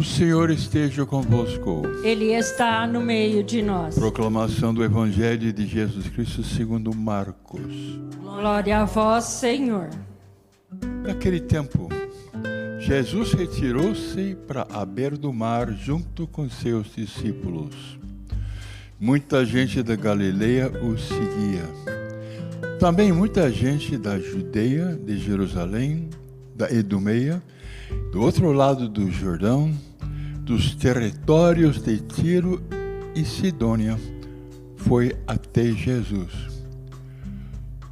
O Senhor esteja convosco. Ele está no meio de nós. Proclamação do Evangelho de Jesus Cristo segundo Marcos. Glória a vós, Senhor. Naquele tempo, Jesus retirou-se para a beira do mar junto com seus discípulos. Muita gente da Galileia o seguia. Também muita gente da Judeia, de Jerusalém, da Edomeia, do outro lado do Jordão, dos territórios de Tiro e Sidônia, foi até Jesus,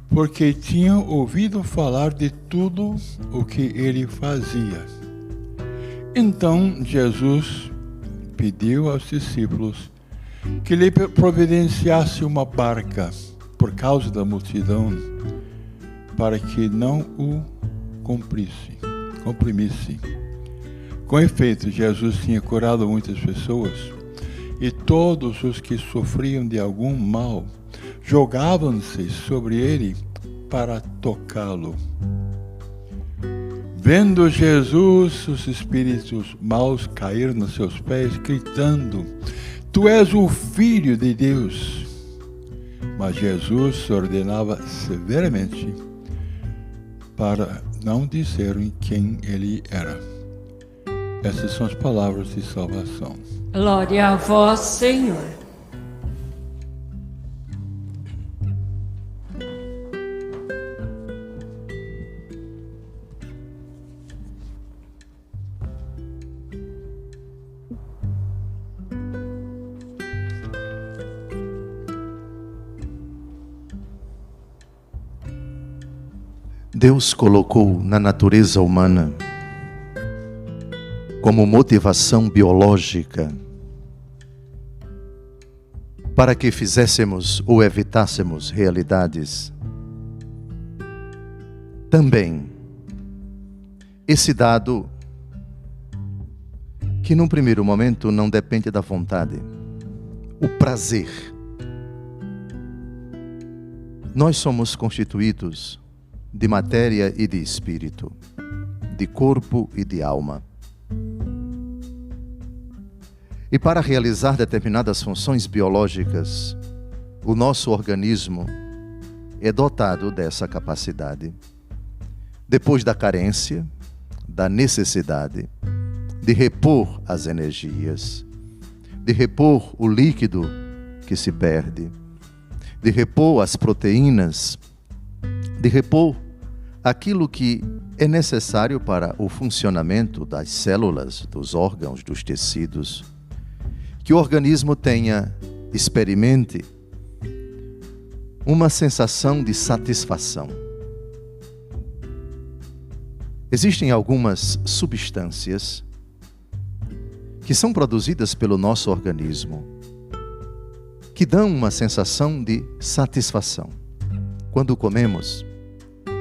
porque tinham ouvido falar de tudo o que ele fazia. Então Jesus pediu aos discípulos que lhe providenciasse uma barca por causa da multidão, para que não o comprimisse. Com efeito, Jesus tinha curado muitas pessoas, e todos os que sofriam de algum mal jogavam-se sobre ele para tocá-lo. Vendo Jesus, os espíritos maus caíram nos seus pés, gritando: Tu és o Filho de Deus. Mas Jesus ordenava severamente para não dizerem quem ele era. Essas são as palavras de salvação. Glória a vós, Senhor. Deus colocou na natureza humana como motivação biológica para que fizéssemos ou evitássemos realidades. Também esse dado que num primeiro momento não depende da vontade, o prazer. Nós somos constituídos de matéria e de espírito, de corpo e de alma. E para realizar determinadas funções biológicas, o nosso organismo é dotado dessa capacidade. Depois da carência, da necessidade de repor as energias, de repor o líquido que se perde, de repor as proteínas, de repor aquilo que é necessário para o funcionamento das células, dos órgãos, dos tecidos, que o organismo experimente uma sensação de satisfação. Existem algumas substâncias que são produzidas pelo nosso organismo, que dão uma sensação de satisfação. Quando comemos,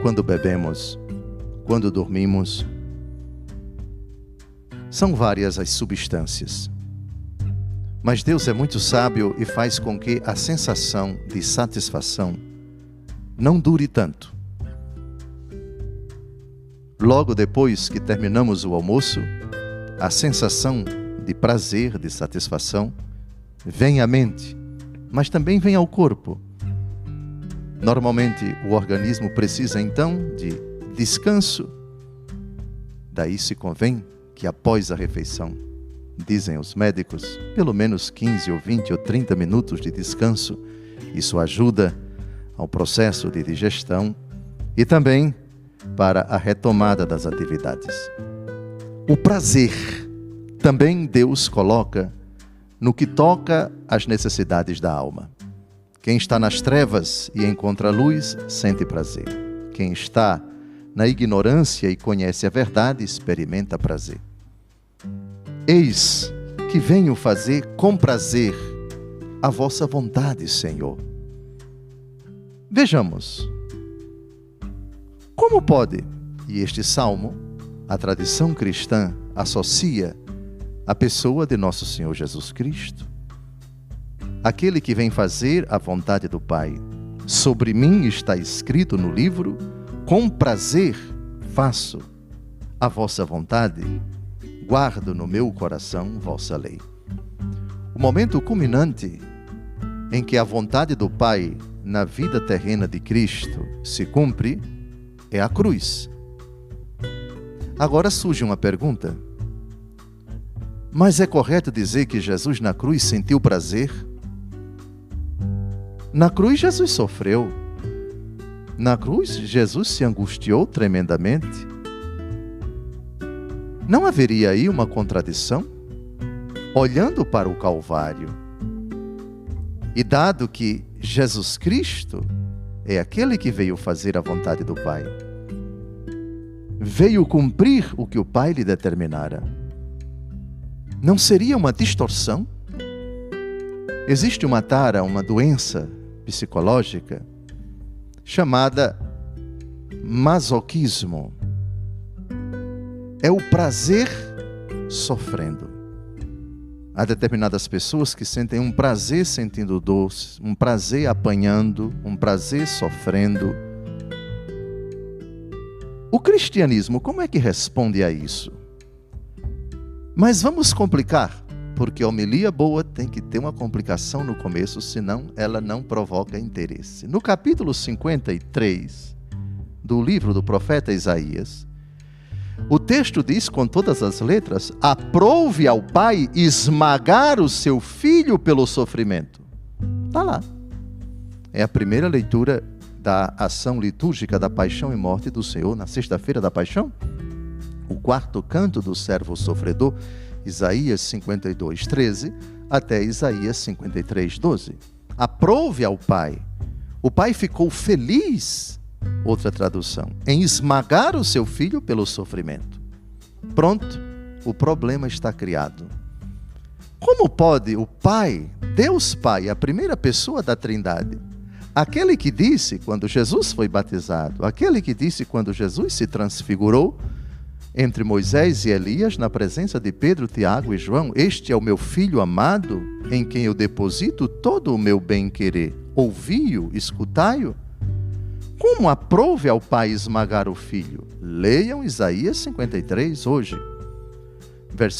quando bebemos, quando dormimos. São várias as substâncias. Mas Deus é muito sábio e faz com que a sensação de satisfação não dure tanto. Logo depois que terminamos o almoço, a sensação de prazer, de satisfação, vem à mente, mas também vem ao corpo. Normalmente o organismo precisa então de descanso. Daí se convém que após a refeição, dizem os médicos, pelo menos 15 ou 20 ou 30 minutos de descanso. Isso ajuda ao processo de digestão e também para a retomada das atividades. O prazer também Deus coloca no que toca às necessidades da alma. Quem está nas trevas e encontra a luz, sente prazer. Quem está na ignorância e conhece a verdade, experimenta prazer. Eis que venho fazer com prazer a vossa vontade, Senhor. Vejamos, como pode, e este salmo, a tradição cristã associa a pessoa de nosso Senhor Jesus Cristo, aquele que vem fazer a vontade do Pai. Sobre mim está escrito no livro: com prazer faço a vossa vontade, guardo no meu coração vossa lei. O momento culminante em que a vontade do Pai na vida terrena de Cristo se cumpre é a cruz. Agora surge uma pergunta: mas é correto dizer que Jesus na cruz sentiu prazer? Na cruz Jesus sofreu. Na cruz Jesus se angustiou tremendamente. Não haveria aí uma contradição? Olhando para o Calvário, e dado que Jesus Cristo é aquele que veio fazer a vontade do Pai, veio cumprir o que o Pai lhe determinara, não seria uma distorção? Existe uma tara, uma doença psicológica chamada masoquismo. É o prazer sofrendo. Há determinadas pessoas que sentem um prazer sentindo dor, um prazer apanhando, um prazer sofrendo. O cristianismo, como é que responde a isso? Mas vamos complicar, porque a homilia boa tem que ter uma complicação no começo, senão ela não provoca interesse. No capítulo 53 do livro do profeta Isaías, o texto diz com todas as letras: aprouve ao Pai esmagar o seu filho pelo sofrimento. Está lá. É a primeira leitura da ação litúrgica da paixão e morte do Senhor na sexta-feira da paixão. O quarto canto do servo sofredor, Isaías 52, 13, até Isaías 53, 12. Aprouve ao Pai. O Pai ficou feliz, outra tradução, em esmagar o seu filho pelo sofrimento. Pronto, o problema está criado. Como pode o Pai, Deus Pai, a primeira pessoa da Trindade, aquele que disse quando Jesus foi batizado, aquele que disse quando Jesus se transfigurou entre Moisés e Elias, na presença de Pedro, Tiago e João: este é o meu filho amado, em quem eu deposito todo o meu bem-querer. Ouvi-o, escutai-o. Como aprouve ao Pai esmagar o filho? Leiam Isaías 53 hoje,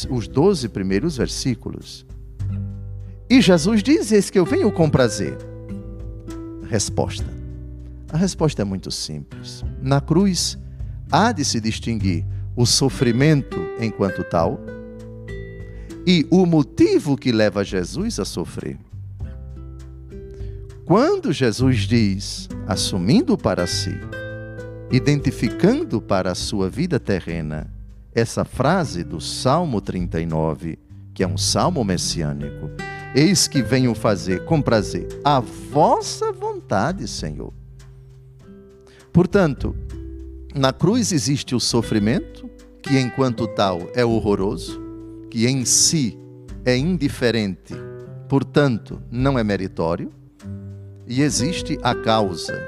os 12 primeiros versículos. E Jesus diz: eis que eu venho com prazer. Resposta. A resposta é muito simples. Na cruz há de se distinguir o sofrimento enquanto tal e o motivo que leva Jesus a sofrer. Quando Jesus diz, assumindo para si, identificando para a sua vida terrena, essa frase do Salmo 39, que é um salmo messiânico: eis que venho fazer com prazer a vossa vontade, Senhor. Portanto, na cruz existe o sofrimento, que enquanto tal é horroroso, que em si é indiferente, portanto não é meritório, e existe a causa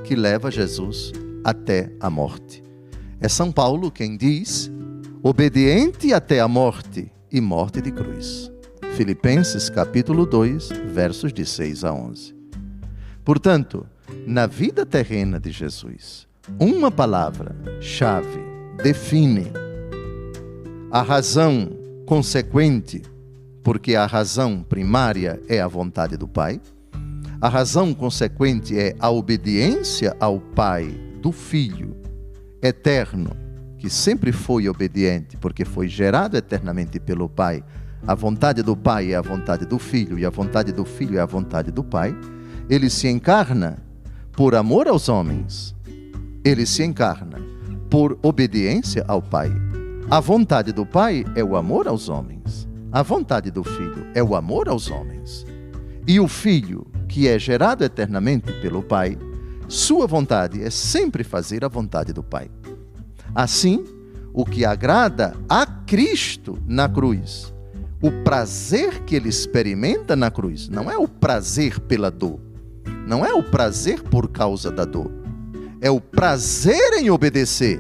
que leva Jesus até a morte. É São Paulo quem diz: obediente até a morte, e morte de cruz. Filipenses capítulo 2, versos de 6 a 11. Portanto, na vida terrena de Jesus, uma palavra-chave define a razão consequente, porque a razão primária é a vontade do Pai. A razão consequente é a obediência ao Pai do Filho eterno, que sempre foi obediente, porque foi gerado eternamente pelo Pai. A vontade do Pai é a vontade do Filho, e a vontade do Filho é a vontade do Pai. Ele se encarna por amor aos homens. Ele se encarna por obediência ao Pai. A vontade do Pai é o amor aos homens. A vontade do Filho é o amor aos homens. E o Filho, que é gerado eternamente pelo Pai, sua vontade é sempre fazer a vontade do Pai. Assim, o que agrada a Cristo na cruz, o prazer que ele experimenta na cruz, não é o prazer pela dor, não é o prazer por causa da dor, é o prazer em obedecer,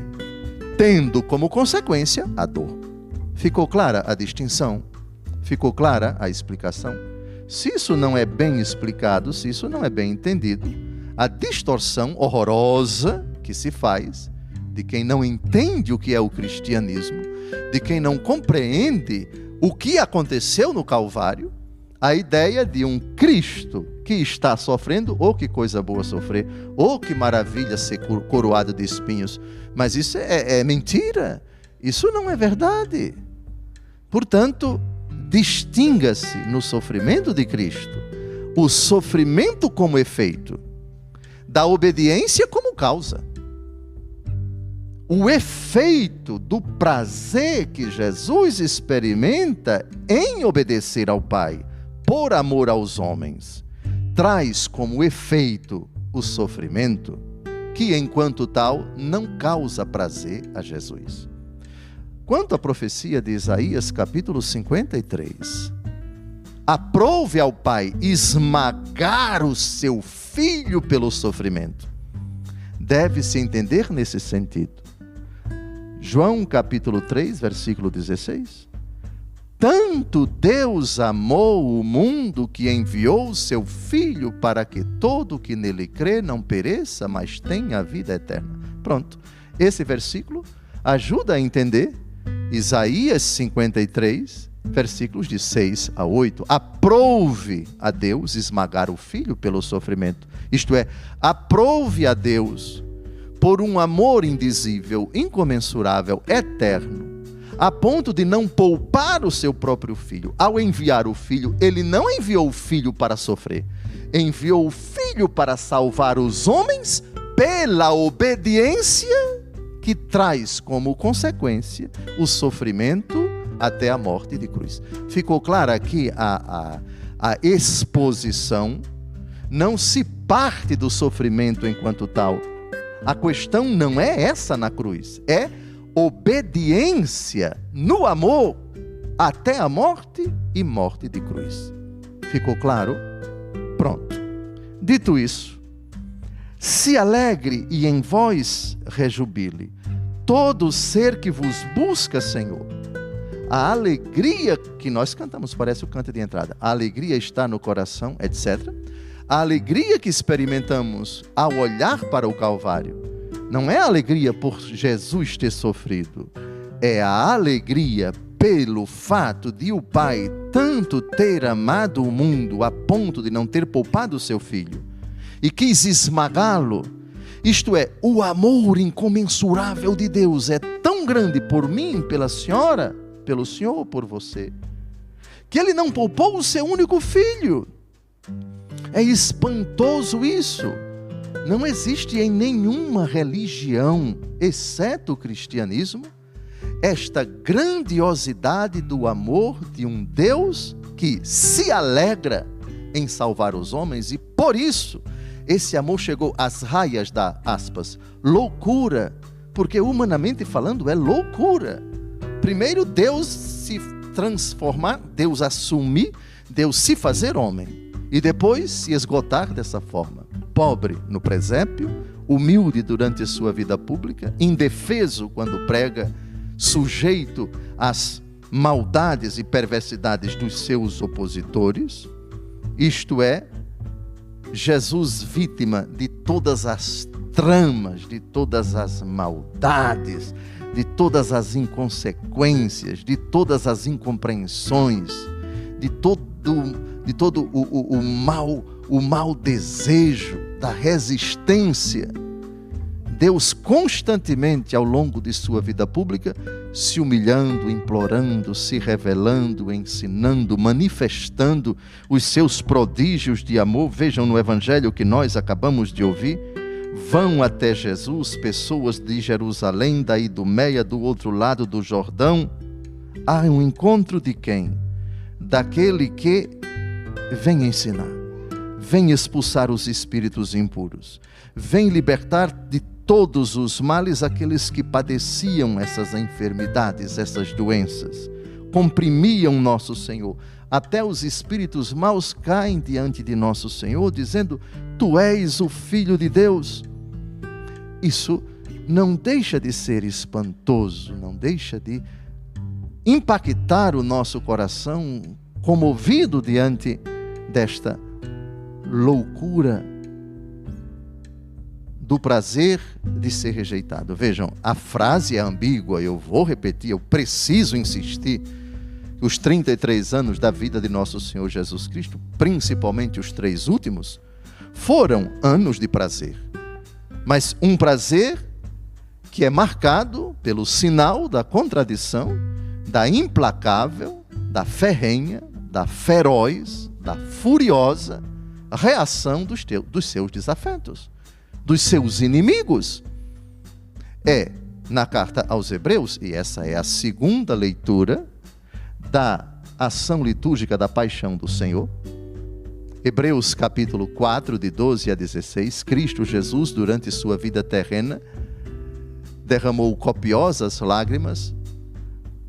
tendo como consequência a dor. Ficou clara a distinção? Ficou clara a explicação? Se isso não é bem explicado, se isso não é bem entendido, a distorção horrorosa que se faz de quem não entende o que é o cristianismo, de quem não compreende o que aconteceu no Calvário, a ideia de um Cristo que está sofrendo, oh, que coisa boa sofrer, oh, que maravilha ser coroado de espinhos. Mas isso é mentira, isso não é verdade. Portanto, distinga-se no sofrimento de Cristo o sofrimento como efeito, da obediência como causa. O efeito do prazer que Jesus experimenta em obedecer ao Pai, por amor aos homens, traz como efeito o sofrimento, que enquanto tal não causa prazer a Jesus. Quanto à profecia de Isaías capítulo 53, aprove ao Pai esmagar o seu filho pelo sofrimento, deve-se entender nesse sentido. João capítulo 3, versículo 16. Tanto Deus amou o mundo que enviou o seu Filho para que todo que nele crê não pereça, mas tenha a vida eterna. Pronto, esse versículo ajuda a entender Isaías 53, versículos de 6 a 8. Aprove a Deus esmagar o Filho pelo sofrimento. Isto é, aprove a Deus por um amor indizível, incomensurável, eterno, a ponto de não poupar o seu próprio Filho. Ao enviar o Filho, ele não enviou o Filho para sofrer, enviou o Filho para salvar os homens pela obediência que traz como consequência o sofrimento até a morte de cruz. Ficou clara aqui a exposição, não se parte do sofrimento enquanto tal. A questão não é essa na cruz, é obediência no amor até a morte e morte de cruz. Ficou claro? Pronto. Dito isso, se alegre e em vós rejubile todo ser que vos busca, Senhor. A alegria que nós cantamos, parece o canto de entrada, a alegria está no coração, etc. A alegria que experimentamos ao olhar para o Calvário não é a alegria por Jesus ter sofrido, é a alegria pelo fato de o Pai tanto ter amado o mundo a ponto de não ter poupado o seu Filho e quis esmagá-lo. Isto é, o amor incomensurável de Deus é tão grande por mim, pela senhora, pelo Senhor, por você, que Ele não poupou o seu único Filho. É espantoso isso. Não existe em nenhuma religião, exceto o cristianismo, esta grandiosidade do amor de um Deus que se alegra em salvar os homens, e por isso esse amor chegou às raias da, aspas, loucura, porque humanamente falando é loucura. Primeiro Deus se transformar, Deus assumir, Deus se fazer homem, e depois se esgotar dessa forma. Pobre no presépio, humilde durante a sua vida pública, indefeso quando prega, sujeito às maldades e perversidades dos seus opositores. Isto é, Jesus vítima de todas as tramas, de todas as maldades, de todas as inconsequências, de todas as incompreensões, de todo o mau desejo, da resistência. Deus constantemente ao longo de sua vida pública se humilhando, implorando, se revelando, ensinando, manifestando os seus prodígios de amor. Vejam no evangelho que nós acabamos de ouvir, vão até Jesus pessoas de Jerusalém, da Idumeia, do outro lado do Jordão. Há um encontro de quem? Daquele que vem ensinar, vem expulsar os espíritos impuros, vem libertar de todos os males aqueles que padeciam essas enfermidades, essas doenças, comprimiam nosso Senhor. Até os espíritos maus caem diante de nosso Senhor, dizendo: Tu és o Filho de Deus. Isso não deixa de ser espantoso, não deixa de impactar o nosso coração, comovido diante desta loucura do prazer de ser rejeitado. Vejam, a frase é ambígua, eu vou repetir, eu preciso insistir. Os 33 anos da vida de nosso Senhor Jesus Cristo, principalmente os 3 últimos, foram anos de prazer. Mas um prazer que é marcado pelo sinal da contradição, da implacável, da ferrenha, da feroz, da furiosa reação dos seus desafetos, dos seus inimigos. É na carta aos Hebreus, e essa é a segunda leitura da ação litúrgica da paixão do Senhor. Hebreus capítulo 4, de 12 a 16, Cristo Jesus, durante sua vida terrena, derramou copiosas lágrimas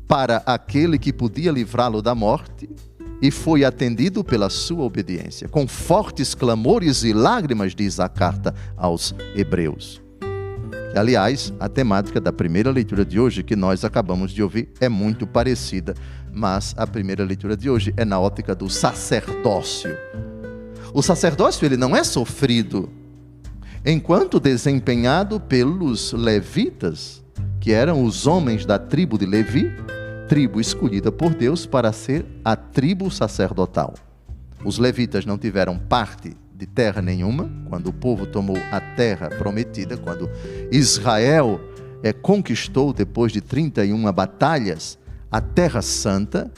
para aquele que podia livrá-lo da morte e foi atendido pela sua obediência. Com fortes clamores e lágrimas, diz a carta aos Hebreus. Que, aliás, a temática da primeira leitura de hoje, que nós acabamos de ouvir, é muito parecida, mas a primeira leitura de hoje é na ótica do sacerdócio. O sacerdócio, ele não é sofrido, enquanto desempenhado pelos levitas, que eram os homens da tribo de Levi, tribo escolhida por Deus para ser a tribo sacerdotal. Os levitas não tiveram parte de terra nenhuma, quando o povo tomou a terra prometida, quando Israel conquistou, depois de 31 batalhas, a Terra Santa.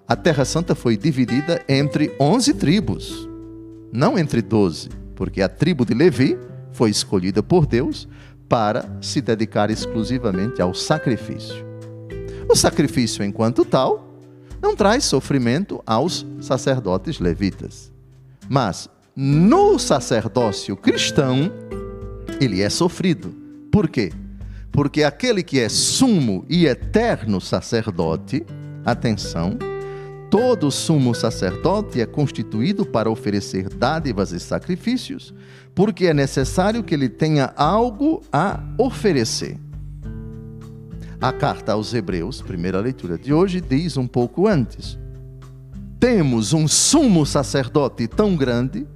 A Terra Santa foi dividida entre 11 tribos, não entre 12, porque a tribo de Levi foi escolhida por Deus para se dedicar exclusivamente ao sacrifício. O sacrifício, enquanto tal, não traz sofrimento aos sacerdotes levitas. Mas, no sacerdócio cristão, ele é sofrido. Por quê? Porque aquele que é sumo e eterno sacerdote, atenção, todo sumo sacerdote é constituído para oferecer dádivas e sacrifícios, porque é necessário que ele tenha algo a oferecer. A carta aos Hebreus, primeira leitura de hoje, diz um pouco antes: temos um sumo sacerdote tão grande,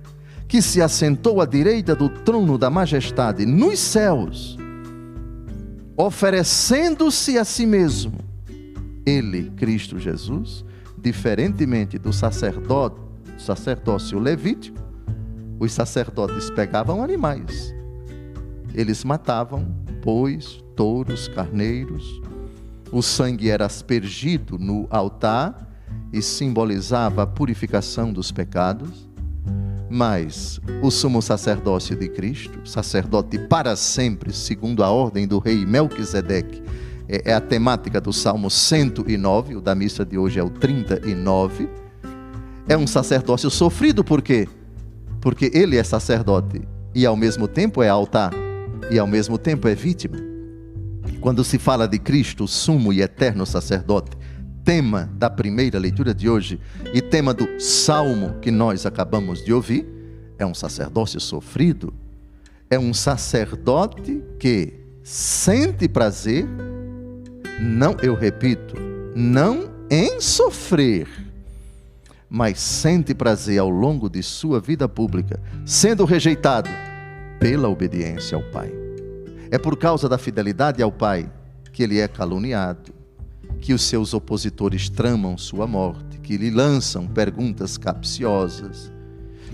que se assentou à direita do trono da majestade nos céus, oferecendo-se a si mesmo. Ele, Cristo Jesus, diferentemente do sacerdócio levítico, os sacerdotes pegavam animais. Eles matavam bois, touros, carneiros. O sangue era aspergido no altar e simbolizava a purificação dos pecados. Mas o sumo sacerdócio de Cristo, sacerdote para sempre, segundo a ordem do rei Melquisedeque, é a temática do Salmo 109, o da missa de hoje é o 39, é um sacerdócio sofrido. Por quê? Porque ele é sacerdote e ao mesmo tempo é altar e ao mesmo tempo é vítima. Quando se fala de Cristo, sumo e eterno sacerdote, tema da primeira leitura de hoje e tema do salmo que nós acabamos de ouvir, é um sacerdócio sofrido, é um sacerdote que sente prazer, não, eu repito, não em sofrer, mas sente prazer ao longo de sua vida pública, sendo rejeitado pela obediência ao Pai. É por causa da fidelidade ao Pai que ele é caluniado, que os seus opositores tramam sua morte, que lhe lançam perguntas capciosas,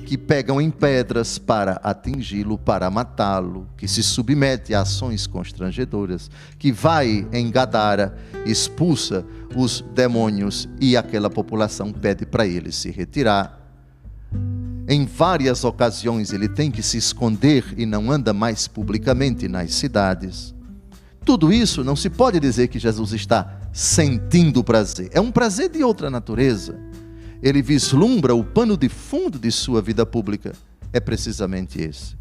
que pegam em pedras para atingi-lo, para matá-lo, que se submete a ações constrangedoras, que vai em Gadara, expulsa os demônios e aquela população pede para ele se retirar. Em várias ocasiões ele tem que se esconder e não anda mais publicamente nas cidades. Tudo isso não se pode dizer que Jesus está sentindo prazer. É um prazer de outra natureza. Ele vislumbra o pano de fundo de sua vida pública. É precisamente esse.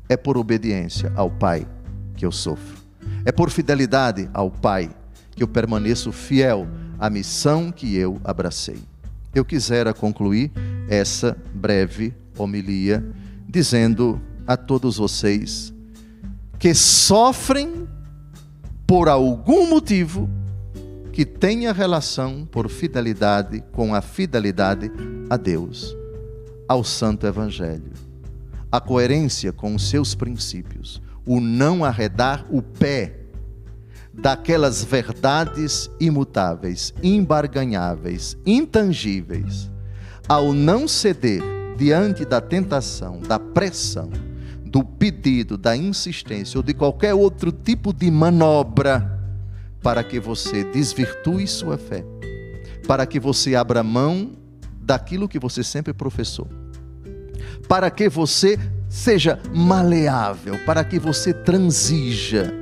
É por obediência ao Pai que eu sofro. É por fidelidade ao Pai que eu permaneço fiel à missão que eu abracei. Eu quisera concluir essa breve homilia dizendo a todos vocês que sofrem por algum motivo que tenha relação por fidelidade com a fidelidade a Deus, ao Santo Evangelho, a coerência com os seus princípios, o não arredar o pé daquelas verdades imutáveis, imbarganháveis, intangíveis, ao não ceder diante da tentação, da pressão, do pedido, da insistência ou de qualquer outro tipo de manobra para que você desvirtue sua fé, para que você abra mão daquilo que você sempre professou, para que você seja maleável, para que você transija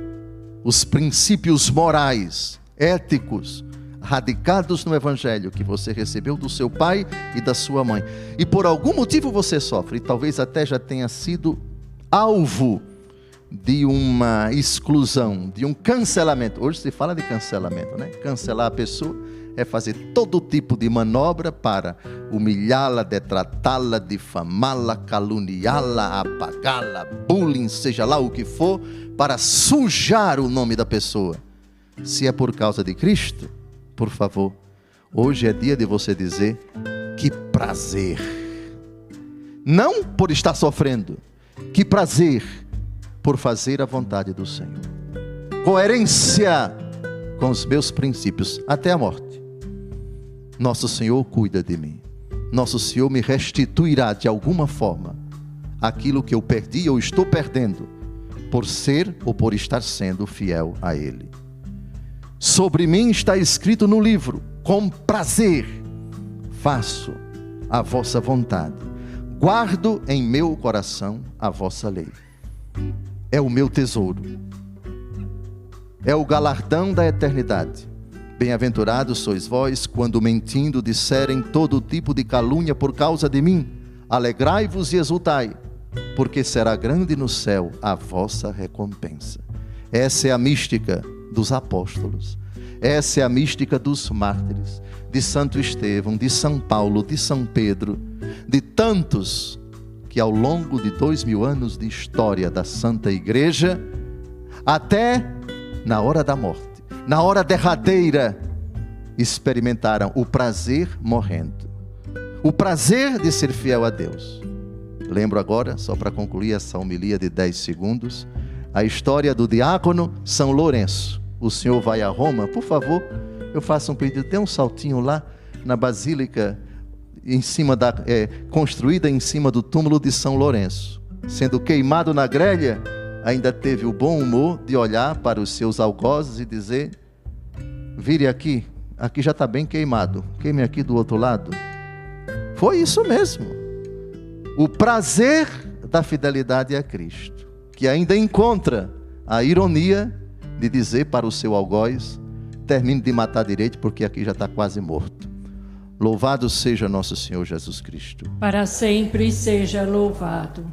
os princípios morais, éticos, radicados no Evangelho que você recebeu do seu pai e da sua mãe, e por algum motivo você sofre, e talvez até já tenha sido alvo de uma exclusão, de um cancelamento. Hoje se fala de cancelamento, né? Cancelar a pessoa é fazer todo tipo de manobra para humilhá-la, detratá-la, difamá-la, caluniá-la, apagá-la, bullying, seja lá o que for, para sujar o nome da pessoa. Se é por causa de Cristo, por favor, hoje é dia de você dizer: que prazer, não por estar sofrendo, que prazer por fazer a vontade do Senhor, coerência com os meus princípios até a morte. Nosso Senhor cuida de mim, nosso Senhor me restituirá de alguma forma aquilo que eu perdi ou estou perdendo por ser ou por estar sendo fiel a Ele. Sobre mim está escrito no livro: com prazer faço a vossa vontade, guardo em meu coração a vossa lei. É o meu tesouro, é o galardão da eternidade. Bem-aventurados sois vós, quando mentindo disserem todo tipo de calúnia por causa de mim. Alegrai-vos e exultai, porque será grande no céu a vossa recompensa. Essa é a mística dos apóstolos, essa é a mística dos mártires, de Santo Estevão, de São Paulo, de São Pedro, de tantos que ao longo de 2000 anos de história da Santa Igreja, até na hora da morte, na hora derradeira, experimentaram o prazer morrendo, o prazer de ser fiel a Deus. Lembro agora, só para concluir essa homilia de 10 segundos, a história do diácono São Lourenço. O senhor vai a Roma, por favor, eu faço um pedido, tem um saltinho lá na Basílica, construída em cima do túmulo de São Lourenço. Sendo queimado na grelha, ainda teve o bom humor de olhar para os seus algozes e dizer: vire aqui, aqui já está bem queimado, queime aqui do outro lado. Foi isso mesmo, o prazer da fidelidade a Cristo, que ainda encontra a ironia de dizer para o seu algoz: termine de matar direito, porque aqui já está quase morto. Louvado seja nosso Senhor Jesus Cristo. Para sempre seja louvado.